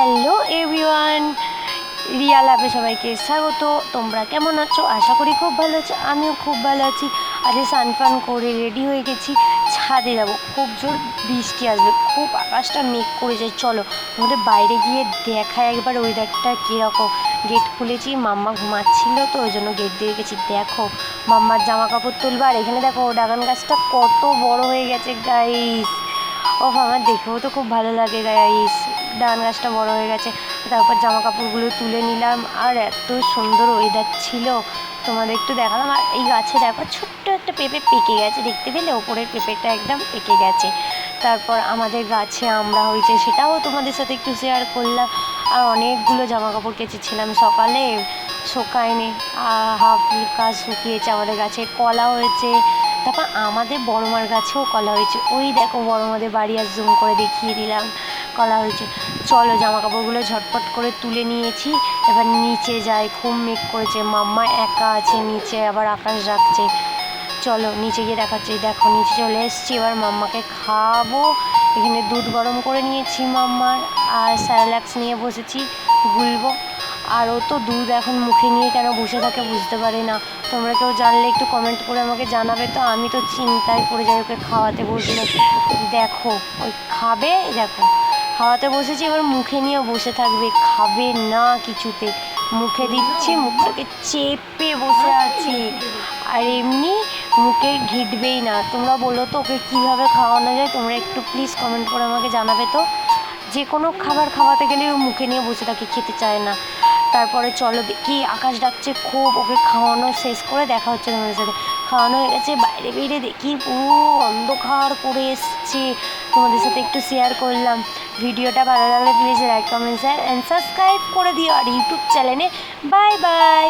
Hello everyone, Riya ল্যাবে সবাইকে স্বাগত। তোমরা কেমন আছো? আশা করি খুব ভালো আছো। আমিও খুব ভালো আছি। আজকে স্নান করে রেডি হয়ে গেছি, ছাদে যাব। খুব জোর বৃষ্টি আসবে, খুব আকাশটা মেঘ করে যায়। চলো আমাদের বাইরে গিয়ে দেখা একবার ওয়েদারটা কীরকম। গেট খুলেছি, মাম্মা ঘুমাচ্ছিল তো ওই জন্য গেট দিয়ে গেছি। দেখো মাম্মার জামা কাপড় তুলবো, আর এখানে দেখো ড্রাগন গাছটা কত বড় হয়ে গেছে গাইস। আমার দেখেও তো খুব ভালো লাগে গাইস, ড্রাগন গাছটা বড় হয়ে গেছে। তারপর জামা কাপড়গুলো তুলে নিলাম, আর এত সুন্দর ওয়েদার ছিল তোমাদের একটু দেখালাম। আর এই গাছে দেখো ছোট্ট একটা পেঁপে পেকে গেছে, দেখতে পেলে ওপরের পেঁপেটা একদম পেকে গেছে। তারপর আমাদের গাছে আমরা হয়েছে, সেটাও তোমাদের সাথে একটু শেয়ার করলাম। আর অনেকগুলো জামা কাপড় কেচেছিলাম সকালে, শুকায়নি, হাফ কাজ শুকিয়েছে। আমাদের গাছে কলা হয়েছে, তারপর আমাদের বড়মার গাছেও কলা হয়েছে। ওই দেখো বড়মাদের বাড়ি, আর জুম করে দেখিয়ে দিলাম কলা হয়েছে। চলো জামা কাপড়গুলো ঝটপট করে তুলে নিয়েছি, এবার নিচে যাই। খুব মেঘ করেছে, মাম্মা একা আছে নিচে, আবার আকাশ ডাকছে। চলো নিচে গিয়ে দেখাচ্ছি। দেখো নিচে চলে এসেছি, এবার মাম্মাকে খাওয়াবো। এখানে দুধ গরম করে নিয়েছি মাম্মার, আর স্যারেলাক্স নিয়ে বসেছি গুলবো। আর ও তো দুধ এখন মুখে নিয়ে কেন বসে থাকে বুঝতে পারি না। তোমরা কেউ জানলে একটু কমেন্ট করে আমাকে জানাবে তো। আমি তো চিন্তায় পড়ে যাই ওকে খাওয়াতে বসলে। দেখো ওই খাবে, দেখো খাওয়াতে বসেছি, এবার মুখে নিয়ে বসে থাকবে, খাবে না কিছুতে। মুখে দিচ্ছি, মুখটাকে চেপে বসে আছে, আর এমনি মুখে ঘিটবেই না। তোমরা বলো তো ওকে কীভাবে খাওয়ানো যায়, তোমরা একটু প্লিজ কমেন্ট করে আমাকে জানাবে তো। যে কোনো খাবার খাওয়াতে গেলে ও মুখে নিয়ে বসে থাকে, খেতে চায় না। তারপরে চলো দেখি, আকাশ ডাকছে খুব। ওকে খাওয়ানো শেষ করে দেখা হচ্ছে তোমাদের সাথে। খাওয়ানো হয়ে গেছে, বাইরে বেরিয়ে দেখি পুরো অন্ধকার করে এসছে। তোমাদের সাথে একটু শেয়ার করলাম। ভিডিওটা ভালো লাগলে please like, comment, share and subscribe করে দিও। আর ইউটিউব চ্যানেলে বাই বাই।